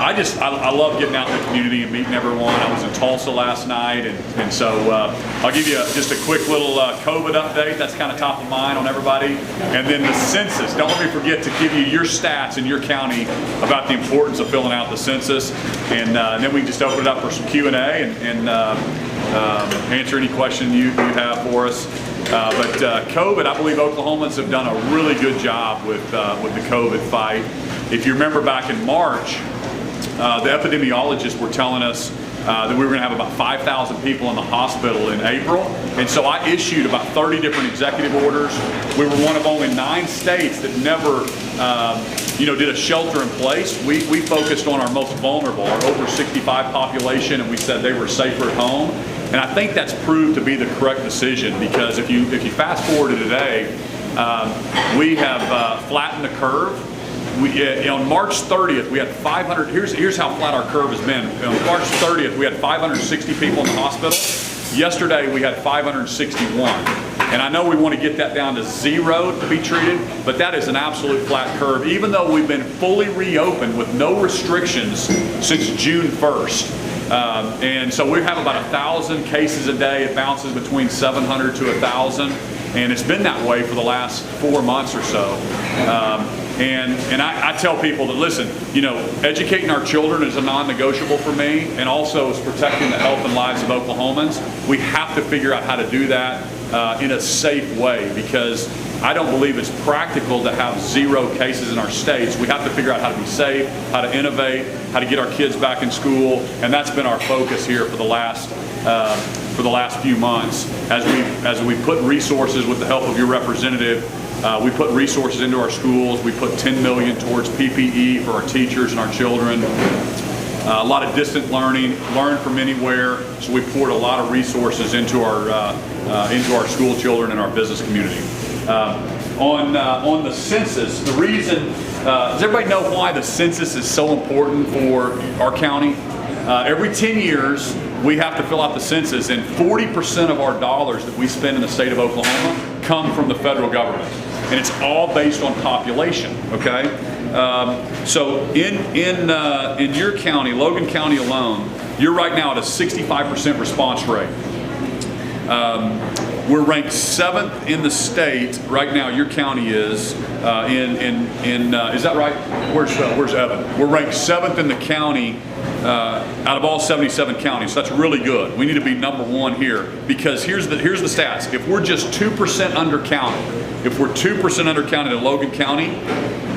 I love getting out in the community and meeting everyone. I was in Tulsa last night, and so I'll give you just a quick little COVID update. That's kind of top of mind on everybody. And then the census. Don't let me forget to give you your stats in your county about the importance of filling out the census. And then we can just open it up for some Q&A and answer any question you have for us. But COVID, I believe Oklahomans have done a really good job with the COVID fight. If you remember back in March, the epidemiologists were telling us that we were going to have about 5,000 people in the hospital in April. And so I issued about 30 different executive orders. We were one of only 9 states that never did a shelter in place. We focused on our most vulnerable, our over 65 population, and we said they were safer at home. And I think that's proved to be the correct decision, because if you fast forward to today, we have flattened the curve. On March 30th, we had 500, here's how flat our curve has been. On March 30th, we had 560 people in the hospital. Yesterday, we had 561. And I know we want to get that down to 0 to be treated, but that is an absolute flat curve, even though we've been fully reopened with no restrictions since June 1st. And so we have about 1,000 cases a day. It bounces between 700 to 1,000. And it's been that way for the last 4 months or so. And I tell people that, listen, educating our children is a non-negotiable for me, and also is protecting the health and lives of Oklahomans. We have to figure out how to do that in a safe way, because I don't believe it's practical to have 0 cases in our states. We have to figure out how to be safe, how to innovate, how to get our kids back in school, and that's been our focus here for the last few months. As we put resources with the help of your representative. We put resources into our schools. We put $10 million towards PPE for our teachers and our children. A lot of distant learning, learn from anywhere. So we poured a lot of resources into our school children and our business community. On the census, the reason, does everybody know why the census is so important for our county? Every 10 years, we have to fill out the census, and 40% of our dollars that we spend in the state of Oklahoma come from the federal government. And it's all based on population, okay? So in your county, Logan County alone, you're right now at a 65% response rate. We're ranked 7th in the state right now. Your county is is that right? Where's Evan? We're ranked 7th in the county out of all 77 counties. So that's really good. We need to be number 1 here, because here's the stats. If we're just 2% undercounted, if we're 2% undercounted in Logan County,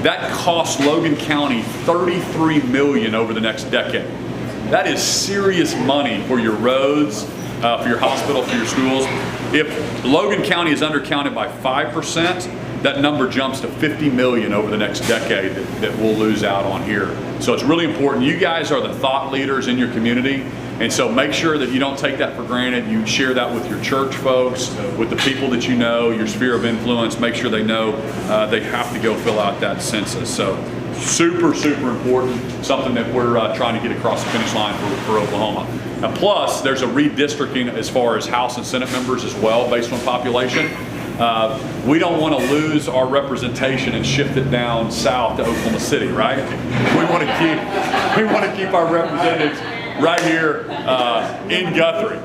that costs Logan County $33 million over the next decade. That is serious money for your roads, for your hospital, for your schools. If Logan County is undercounted by 5%, that number jumps to $50 million over the next decade that we'll lose out on here. So it's really important. You guys are the thought leaders in your community, and so make sure that you don't take that for granted. You share that with your church folks, with the people that you know, your sphere of influence. Make sure they know they have to go fill out that census. So super, super important, something that we're trying to get across the finish line for Oklahoma. Now, plus, there's a redistricting as far as House and Senate members as well, based on population. We don't want to lose our representation and shift it down south to Oklahoma City, right? We want to keep our representatives right here in Guthrie.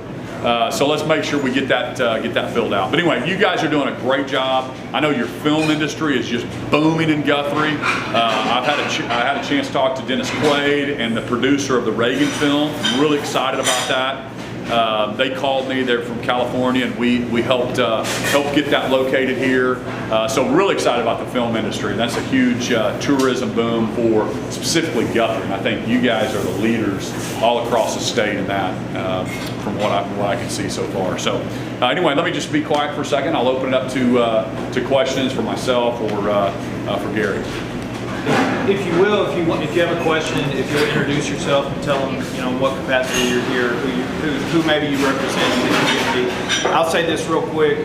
So let's make sure we get that filled out. But anyway, you guys are doing a great job. I know your film industry is just booming in Guthrie. I had a chance to talk to Dennis Quaid and the producer of the Reagan film. I'm really excited about that. They called me. They're from California, and we helped get that located here. So really excited about the film industry. That's a huge tourism boom for specifically Guthrie. And I think you guys are the leaders all across the state in that, from what I can see so far. So anyway, let me just be quiet for a second. I'll open it up to questions for myself or for Gary. If you will, if you have a question, if you'll introduce yourself and tell them, in what capacity you're here, who maybe you represent in the community. I'll say this real quick,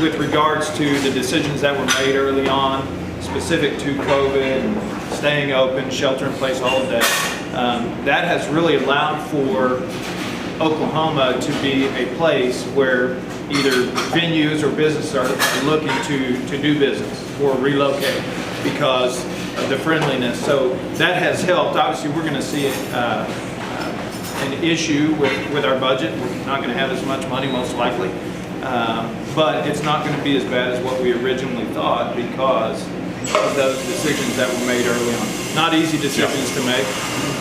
with regards to the decisions that were made early on, specific to COVID and staying open, shelter in place, all of that, that has really allowed for Oklahoma to be a place where either venues or businesses are looking to do business or relocate, because the friendliness. So that has helped. Obviously, we're going to see an issue with our budget. We're not going to have as much money, most likely. But it's not going to be as bad as what we originally thought because of those decisions that were made early on. Not easy decisions to make,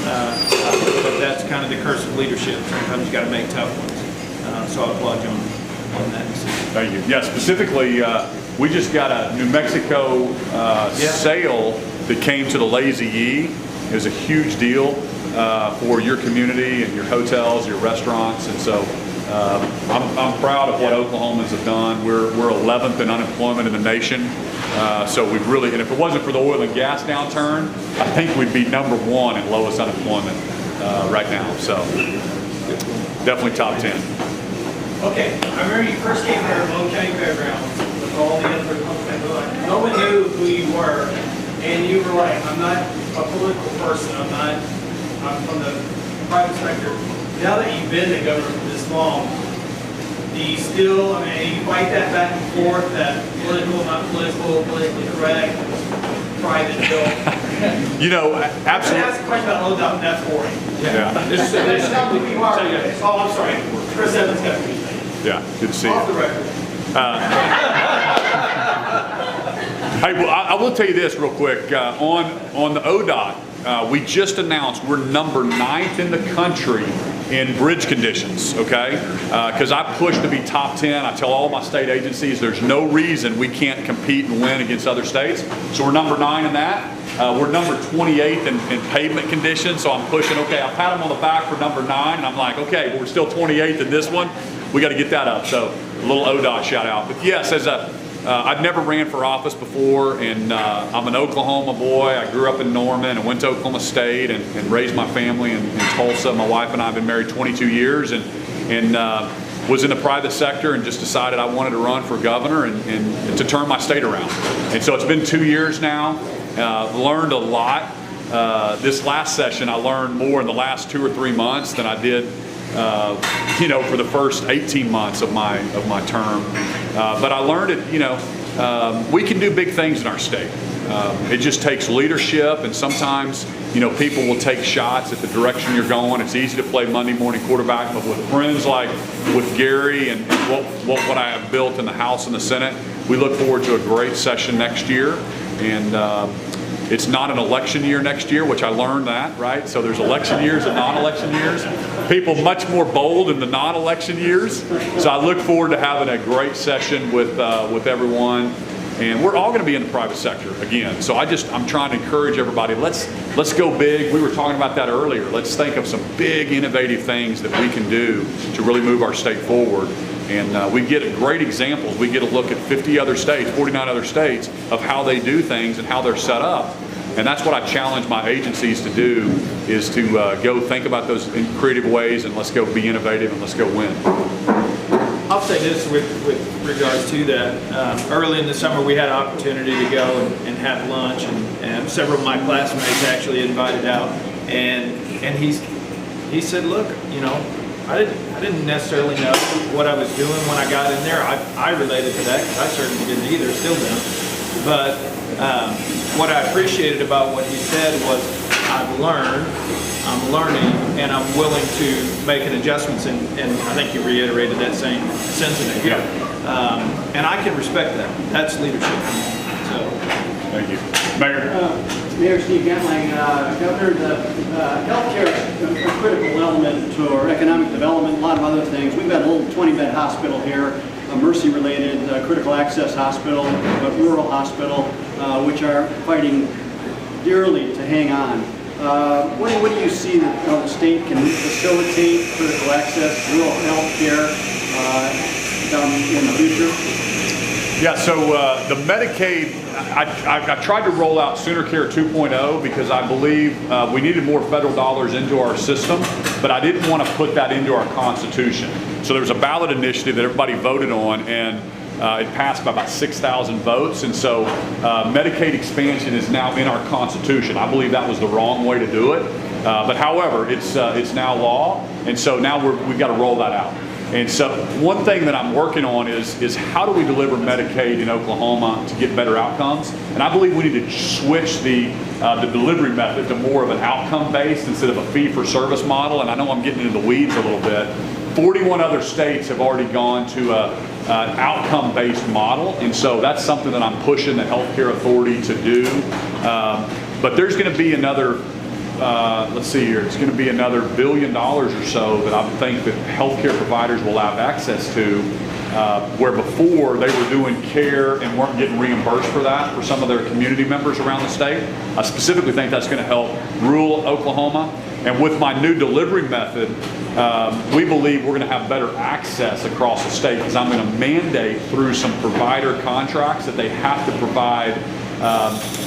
but that's kind of the curse of leadership. Sometimes you got to make tough ones. So I applaud you on that decision. Thank you. Yeah, specifically, we just got a New Mexico sale that came to the Lazy E. It was a huge deal for your community and your hotels, your restaurants, and so I'm proud of what Oklahomans have done. We're 11th in unemployment in the nation, so we've really, and if it wasn't for the oil and gas downturn, I think we'd be number 1 in lowest unemployment right now. So definitely top 10. Okay, I remember you first came here at Low County Fairgrounds with all the other companies. No one knew who you were, and you were like, I'm not a political person, I'm from the private sector. Now that you've been the governor for this long, do you still, I mean, you fight that back and forth, that political, not political, politically correct, private bill? You know, I'm going to absolutely. ask a question about ODOT, and that's boring. Yeah. That's not who you are. Oh, I'm sorry. Chris Evans got me. Yeah, good to see you. Off the record. Hey, well, I will tell you this real quick. On the ODOT, we just announced we're number 9th in the country in bridge conditions, okay? Because I push to be top 10. I tell all my state agencies there's no reason we can't compete and win against other states. So we're number 9 in that. We're number 28th in pavement conditions, so I'm pushing, okay, I pat them on the back for number 9, and I'm like, okay, but we're still 28th in this one. We got to get that up, so a little ODOT shout out. But yes, I've never ran for office before, and I'm an Oklahoma boy. I grew up in Norman and went to Oklahoma State and raised my family in Tulsa. My wife and I have been married 22 years and was in the private sector and just decided I wanted to run for governor and to turn my state around. And so it's been 2 years now. Learned a lot. This last session, I learned more in the last 2 or 3 months than I did for the first 18 months of my term. But I learned it, we can do big things in our state. It just takes leadership, and sometimes, people will take shots at the direction you're going. It's easy to play Monday morning quarterback, but with friends like with Gary and what I have built in the House and the Senate, we look forward to a great session next year. And it's not an election year next year, which I learned that, right? So there's election years and non-election years. People much more bold in the non-election years. So I look forward to having a great session with everyone. And we're all going to be in the private sector again. So I'm trying to encourage everybody, let's go big. We were talking about that earlier. Let's think of some big innovative things that we can do to really move our state forward. And we get great examples. We get a look at 50 other states, 49 other states, of how they do things and how they're set up. And that's what I challenge my agencies to do, is to go think about those in creative ways, and let's go be innovative and let's go win. I'll say this with regards to that. Early in the summer, we had an opportunity to go and have lunch, and several of my classmates actually invited out. And he said, look, I didn't necessarily know what I was doing when I got in there. I related to that because I certainly didn't either, still don't. But what I appreciated about what he said was, I've learned, I'm learning, and I'm willing to make an adjustments. And I think you reiterated that same sentiment here. And I can respect that. That's leadership. So, thank you, Mayor. Mayor Steve Gentling, Governor, the healthcare is a critical element to our economic development, a lot of other things. We've got a little 20-bed hospital here, a mercy-related critical access hospital, a rural hospital, which are fighting dearly to hang on. What do you see that the state can facilitate critical access, rural health care down in the future? Yeah, so the Medicaid, I tried to roll out Sooner Care 2.0 because I believe we needed more federal dollars into our system, but I didn't want to put that into our Constitution. So there was a ballot initiative that everybody voted on, and it passed by about 6,000 votes, and so Medicaid expansion is now in our Constitution. I believe that was the wrong way to do it, but however, it's now law, and so now we've got to roll that out. And so one thing that I'm working on is how do we deliver Medicaid in Oklahoma to get better outcomes? And I believe we need to switch the delivery method to more of an outcome-based instead of a fee-for-service model. And I know I'm getting into the weeds a little bit. 41 other states have already gone to an outcome-based model, and so that's something that I'm pushing the healthcare authority to do. But there's going to be another, let's see here, it's going to be another $1 billion or so that I think that healthcare providers will have access to, where before they were doing care and weren't getting reimbursed for that for some of their community members around the state. I specifically think that's going to help rural Oklahoma. And with my new delivery method, we believe we're going to have better access across the state, because I'm going to mandate through some provider contracts that they have to provide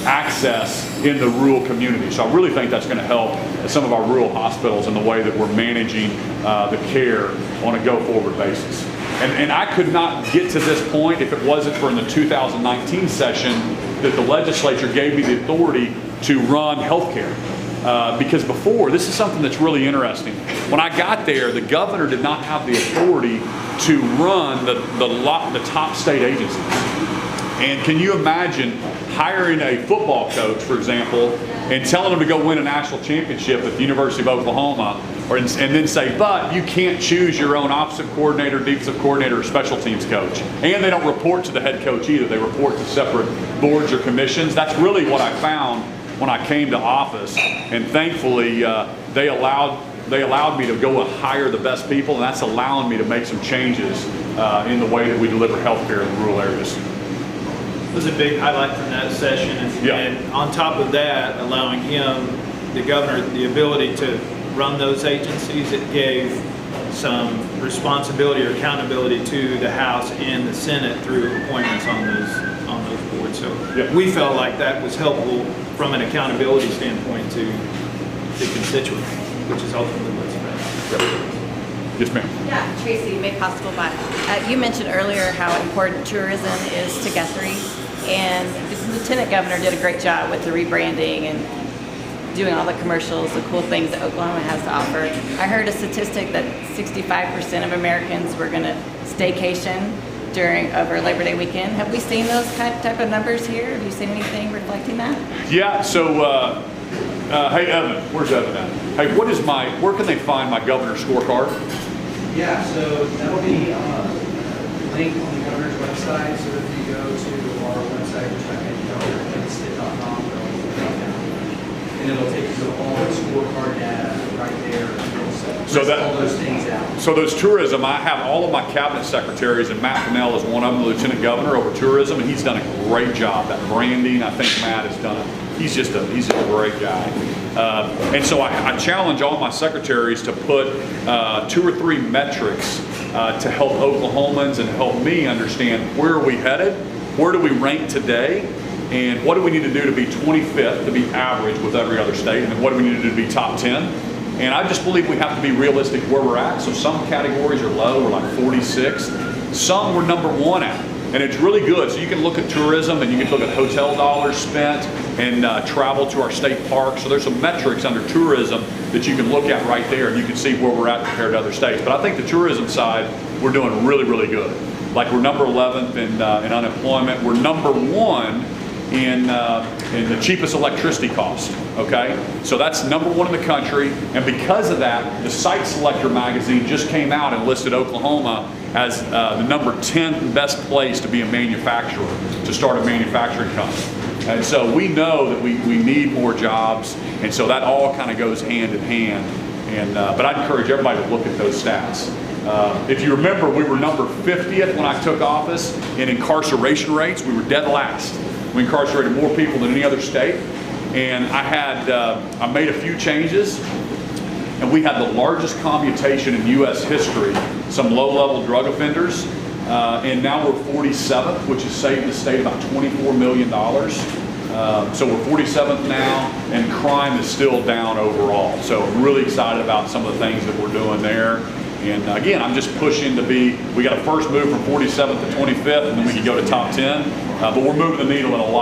access in the rural community. So I really think that's going to help some of our rural hospitals in the way that we're managing the care on a go-forward basis. And I could not get to this point if it wasn't for in the 2019 session that the legislature gave me the authority to run healthcare. Because before, this is something that's really interesting. When I got there, the governor did not have the authority to run the top state agencies. And can you imagine hiring a football coach, for example, and telling them to go win a national championship at the University of Oklahoma, and then say, but you can't choose your own offensive coordinator, defensive coordinator, or special teams coach. And they don't report to the head coach either. They report to separate boards or commissions. That's really what I found when I came to office, and thankfully they allowed me to go and hire the best people, and that's allowing me to make some changes in the way that we deliver healthcare in the rural areas. It was a big highlight from that session, and on top of that, allowing him, the governor, the ability to run those agencies, it gave some responsibility or accountability to the House and the Senate through appointments on those boards. So we felt like that was helpful from an accountability standpoint to the constituents, which is ultimately what's about. Yes, ma'am. Yeah, Tracy, Made Possible by. You mentioned earlier how important tourism is to Guthrie, and the Lieutenant Governor did a great job with the rebranding and doing all the commercials, the cool things that Oklahoma has to offer. I heard a statistic that 65% of Americans were going to staycation over Labor Day weekend. Have we seen those type of numbers here? Have you seen anything reflecting that? Yeah, so, hey Evan, where's Evan at? Hey, where can they find my governor's scorecard? Yeah, so that'll be a link on the governor's website. So if you go to our website, which I can governorkevinstitt.com, and it'll take you to all the scorecard data right there. So that all those things out. So those tourism, I have all of my cabinet secretaries, and Matt Pinnell is one of them, the lieutenant governor over tourism, and he's done a great job. That branding, I think Matt has done it. He's just a great guy. And so I challenge all my secretaries to put 2 or 3 metrics to help Oklahomans and help me understand where are we headed, where do we rank today, and what do we need to do to be 25th, to be average with every other state, and then what do we need to do to be top 10. And I just believe we have to be realistic where we're at. So some categories are low, we're like 46. Some we're number 1 at. And it's really good. So you can look at tourism, and you can look at hotel dollars spent and travel to our state parks. So there's some metrics under tourism that you can look at right there, and you can see where we're at compared to other states. But I think the tourism side, we're doing really, really good. Like we're number 11th in unemployment. We're number 1 in the cheapest electricity cost, okay? So that's number 1 in the country, and because of that, the Site Selector magazine just came out and listed Oklahoma as the number 10th best place to be a manufacturer, to start a manufacturing company. And so we know that we need more jobs, and so that all kind of goes hand in hand. And but I'd encourage everybody to look at those stats. If you remember, we were number 50th when I took office in incarceration rates. We were dead last. We incarcerated more people than any other state, and I made a few changes, and we had the largest commutation in U.S. history, some low-level drug offenders, and now we're 47th, which has saved the state about $24 million. So we're 47th now, and crime is still down overall. So I'm really excited about some of the things that we're doing there. And again, I'm just pushing to we got to first move from 47th to 25th, and then we can go to top 10. But we're moving the needle in a lot of